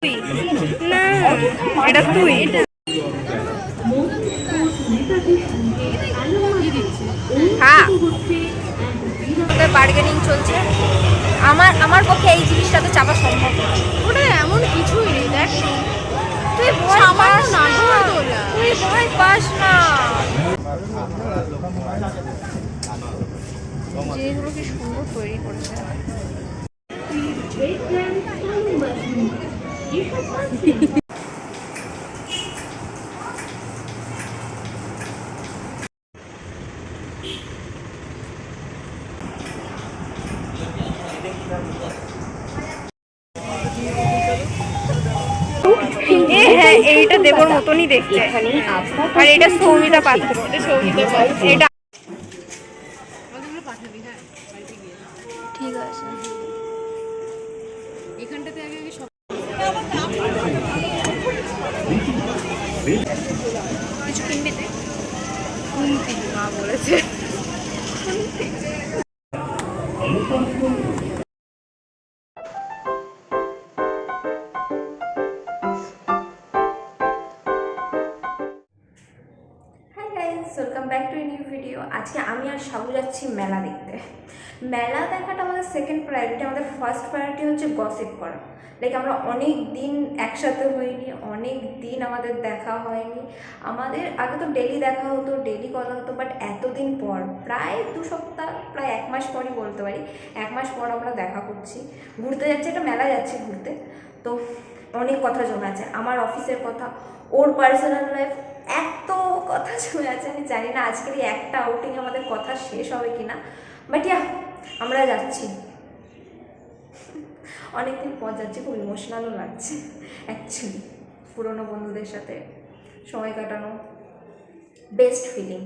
তুই না, এটা তুই। এটা হ্যাঁ, বার্গেনিং চলছে। আমার পক্ষে এই জিনিসটা তো চাপা সম্ভব না। ওটা এমন কিছুই নেই, দেখ তুই ভয় পাস না, নাগরদোলা। তুই ভয় পাস না। জিনিসগুলো কি সুন্দর তৈরি করেছে। হ্যাঁ, এইটা দেবর মতনই দেখতে। আর এটা সৌমিতা পাত্র। এটা পাঠাবি, হ্যাঁ বাড়িতে গিয়ে। ঠিক আছে। এখানটাতে আগে আগে সব কিছু কিনবি তুই? শুনতি মা বলেছে। Welcome back to new video. আজকে আমি আর সাবু যাচ্ছি মেলা দেখতে। মেলা দেখাটা আমাদের সেকেন্ড প্রায়োরিটি। আমাদের ফার্স্ট প্রায়োরিটি হচ্ছে গসিপ করা। লাইক আমরা অনেক দিন একসাথে হইনি, অনেক দিন আমাদের দেখা হয়নি। আমাদের আগে তো ডেলি দেখা হতো, ডেলি কথা হতো, বাট এতদিন পর, প্রায় 2 সপ্তাহ, প্রায় 1 মাস পরই বলতে পারি, 1 মাস পর আমরা দেখা করছি। ঘুরতে যাচ্ছি, একটা মেলা যাচ্ছি ঘুরতে। তো অনেক কথা জমে আছে, আমার অফিসের কথা, ওর পার্সোনাল লাইফ, এত কথা জমে আছে। আমি জানি না আজকের এই একটা আউটিং আমাদের কথা শেষ হবে কি না, বাট ইয়া আমরা যাচ্ছি। অনেকদিন পর যাচ্ছি, খুব ইমোশনালও লাগছে অ্যাকচুয়ালি। পুরোনো বন্ধুদের সাথে সময় কাটানো, বেস্ট ফিলিং।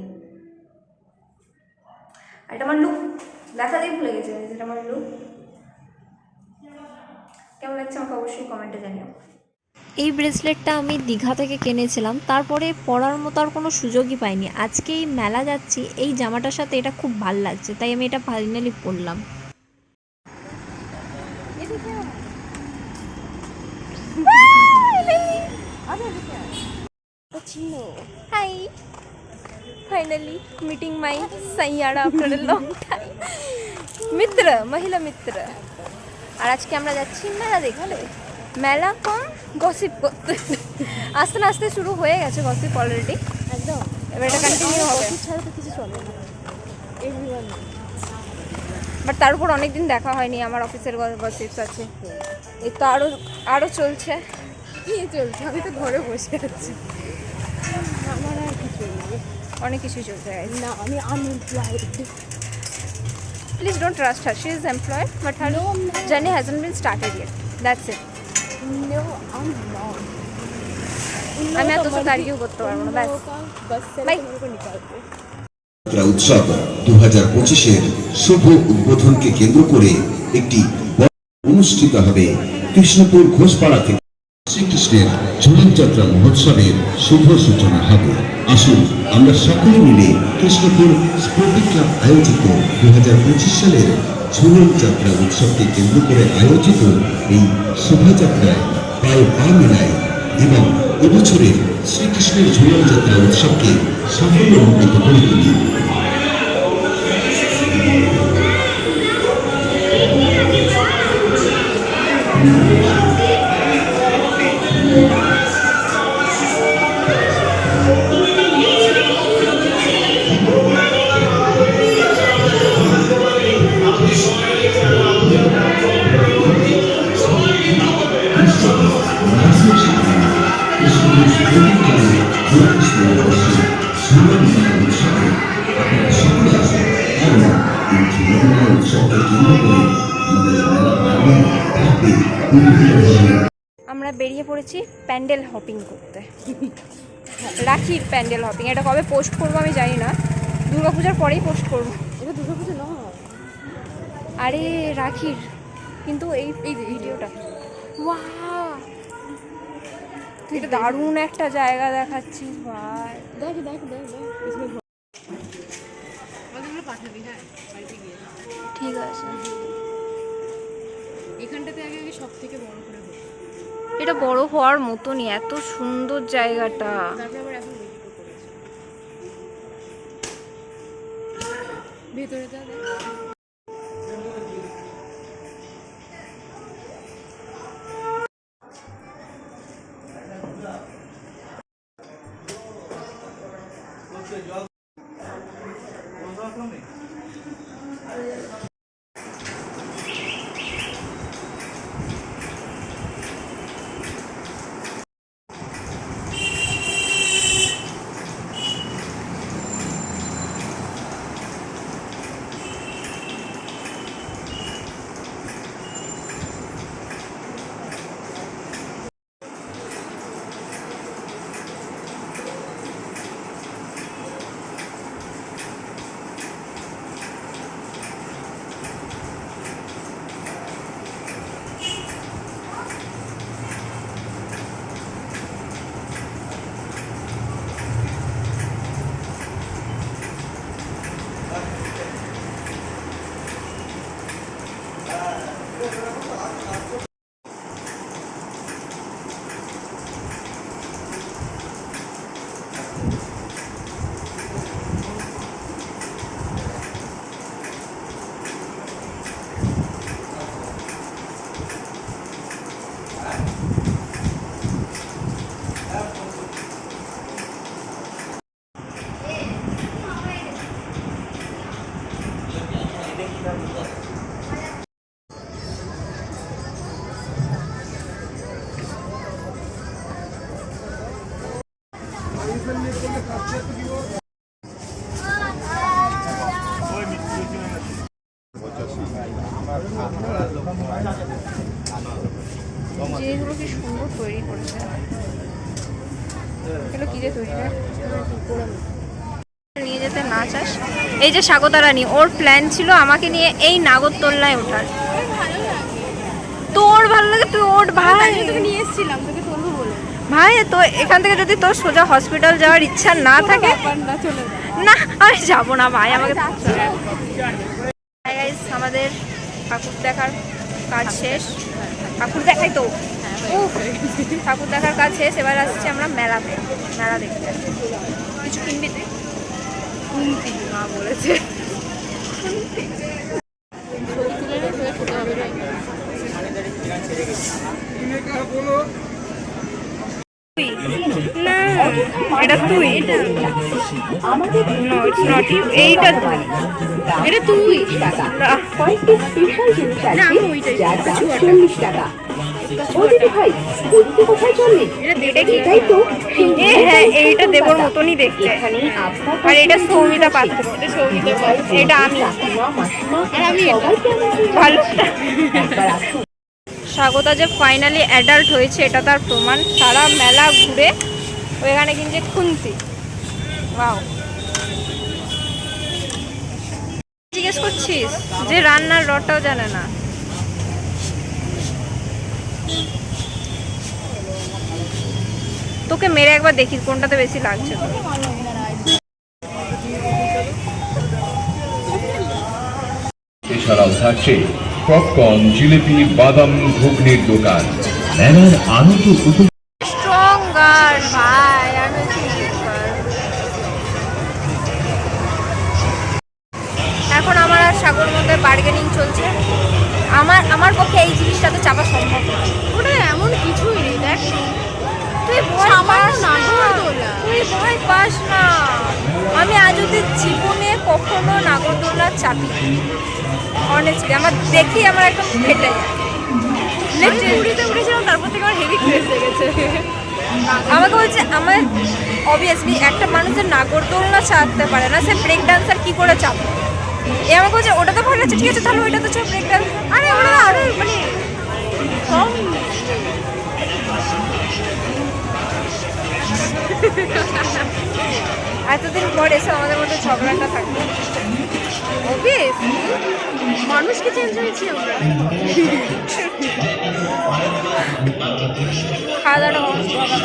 এটা আমার লুক দেখাতেই ভুলে গেছি, যেটা আমার লুক। কেমন লাগছে আমাকে অবশ্যই কমেন্টে জানিও। এই ব্রেসলেটটা আমি দীঘা থেকে কিনেছিলাম, তারপরে পরার মতো আর কোনো সুযোগই পাইনি। আজকে এই মেলা যাচ্ছি, এই জামাটার সাথে এটা খুব ভাল লাগছে, তাই আমি এটা ফাইনালি পরলাম। Hi, finally meeting my Saiyaara after a long time. মিত্র, মহিলা মিত্র। আর আজকে আমরা যাচ্ছি মেলা দেখতে। মেলা কম গসিপ করতে। আস্তে না আস্তে শুরু হয়ে গেছে গসিপ অলরেডি, একদম। এবার এটা কন্টিনিউ হবে। ছাড়া তো কিছু চলে না, এভরিওয়ান। বাট তার উপর অনেকদিন দেখা হয়নি, আমার অফিসের গসিপস আছে। এই তো আরও চলছে। কি চলছে? আমি তো ঘরে বসে আছি, আমার আর কিছু নেই। অনেক কিছুই চলছে guys. না, আমি unemployed. Please don't trust her. She is employed, but her journey hasn't been started yet. That's it. No, I'm not. আমি এত সাথে আর্গিউ করতে পারবো না, ব্যাস। बस से Bye. मेरे को निकालते। যাত্রা উৎসব 2025-এর শুভ উদ্বোধনকে কেন্দ্র করে একটি বড় অনুষ্ঠিত হবে কৃষ্ণপুর ঘোষপাড়া থেকে। শ্রীকৃষ্ণের ঝুলন যাত্রা মহোৎসবের শুভ সূচনা হবে। আসুন আমরা সকলে মিলে কৃষ্ণপুর স্পোর্টিং ক্লাব আয়োজিত 2025 সালের ঝুলন যাত্রা উৎসবকে কেন্দ্র করে আয়োজিত এই শোভাযাত্রায় পায়ে পা মেলায় এবং এবছরের শ্রীকৃষ্ণের ঝুলন যাত্রা উৎসবকে সাফল্যমণ্ডিত করে তুলি। আমরা বেরিয়ে পড়েছি প্যান্ডেল হপিং করতে। রাখির প্যান্ডেল হপিং। এটা কবে পোস্ট করবো আমি জানি না, দুর্গাপূজার পরেই পোস্ট করবো। এটা দুর্গাপুজো না, আরে রাখির, কিন্তু এই ভিডিওটা ওয়াও, তুই এটা দারুণ একটা জায়গা দেখাচ্ছিস ভাই। দেখ দেখ দেখ দেখ, আমাদের পাঠাবি, হ্যাঁ বাড়িতে গিয়ে। ঠিক আছে। এখানটাতে আগে আগে সব থেকে বড় করে হোক। এটা থেকে বড় হওয়ার মতনই, এত সুন্দর জায়গাটা। তারপরে আবার এখন মেট্রো করেছে। ভেতরে যা দেখ। জিনিসগুলো কি সুন্দর তৈরি করেছে। এগুলো কি দিয়ে তৈরি হয়? নিয়ে যেতে না চাস? এই যে স্বাগতা রানী, ওর প্ল্যান ছিল আমাকে নিয়ে এই নাগরদোলনায় ওঠার। তোর ভালো লাগে, তুই ওঠ ভাই। তোকে নিয়ে এসেছিলাম, তোকে তুলবো বলে। ভাই তো এখান থেকে যদি তোর সোজা হসপিটাল যাওয়ার ইচ্ছা না থাকে, না চলে যা। না আমি যাবো না ভাই, আমাকে আমাদের ঠাকুর দেখার কাজ শেষ। ঠাকুর দেখাই তো, ঠাকুর দেখার কাজ শেষ। এবার আসছি আমরা মেলাতে, মেলা দেখতে। কিছু কিনবি তুই? কুন্তি মা বলেছে। ছবি তুলে নে, তোকে খেতে হবে রে। না এটা তুই, এটা নো ইটস নট ইউ, এইটা তুই, এটা তুই। কয়েকটি স্পেশাল জিনিস না, আছে আমি ওইটাই যার দাম কিছু 40 টাকা। ও দিদি ভাই, ওদিকে কোথায় চললি? এটা কি? এটাই তো এ হ্যাঁ, এইটা দেবর মতনই দেখতে। এখানে আপনার আর এটা সৌমিতা পাত্র, এটা আমি। কাকিমা, মাসিমা আর আমি এটা। সবাইকে আমাদের ভালো। একবার আসুন। স্বাগতা যে ফাইনালি অ্যাডাল্ট হয়েছে এটা তার প্রমাণ। সারা মেলা ঘুরে ওইখানে কিনছে খুন্তি। ওয়াও, জিজ্ঞেস করছিস যে রান্নার রটাও জানে না। তোকে মেরে একবার দেখি কোনটাতে বেশি লাগছে তোর। এছাড়াও থাকছে পপকর্ন, জিলিপি, বাদাম, ঘুগনির দোকান। মেলার আনন্দ স্ট্রঙ্গার ভাই, আমি এখন আমার আর সাগর মধ্যে বার্গেনিং চলছে। আমার পক্ষে এই জিনিসটা তো চাপা সম্ভব না। ওটা এমন কিছুই নেই, দেখ। তুই ভয় পাস না, নাগরদোলা। তুই ভয় পাস না। আমি আজ অব্দি জীবনে কখনো নাগরদোলা চাপি, অনেস্টলি। আমার দেখি আমার একদম ফেটে যায়। পুরীতে উঠেছিলাম, তারপর থেকে আমার হেভি ক্রেজ লেগেছে। আমাকে বলছে, আমার অবভিয়াসলি একটা মানুষের নাগরদোলনা চাপতে পারে না, সে ব্রেক ডান্সার কি করে চাপবে? এ আমাকে বলছে ওটা তো ভালো আছে, ঠিক আছে তাহলে ওইটা তো চাপ, ব্রেক ডান্স। আরে ওরা আরে মানে কম। এতদিন পর এসে আমাদের মধ্যে ঝগড়াটা থাকবে। অবভিয়াস, মানুষকে চেঞ্জ হয়েছি আমরা। খাওয়া দাওয়াটা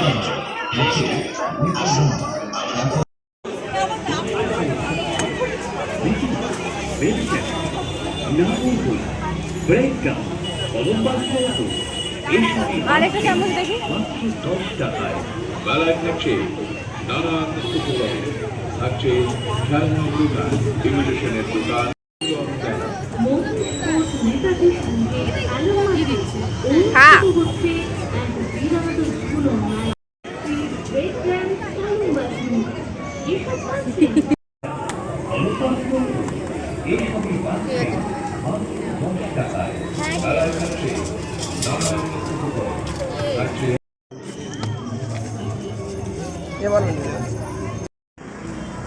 আর একটা চামচ দেখি। মাত্র 10 টাকায় মেলায় থাকছে নানান উপকরণ, থাকছে খেলনার দোকান, ইমিটেশনের দোকান, নেতাদের সঙ্গে কি দিচ্ছে? হ্যাঁ হচ্ছে এক বিরাট ঝুলন মেলা। ওয়েটল্যান্ড কালুবাসী এসব পাচ্ছেন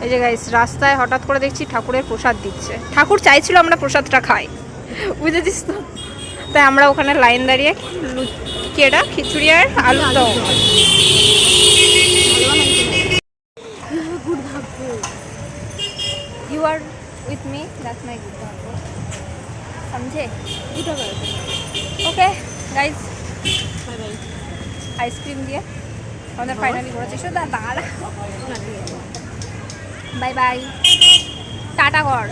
এই যে গাইস, রাস্তায় হঠাৎ করে দেখছি ঠাকুরের প্রসাদ দিচ্ছে। ঠাকুর চাইছিল আমরা প্রসাদটা খাই, বুঝেছিস তো, তাই আমরা ওখানে লাইন দাঁড়িয়ে কি এটা খিচুড়ি আর আলুর দম। গুড ভাগ্য। You are with me, that's my good bhagya. समझे? দুটো করে। Okay guys, bye bye. Ice cream দিয়ে আমাদের ফাইনালি করেছে। শুধু দাঁড়া, বাই বাই, টাটা কর।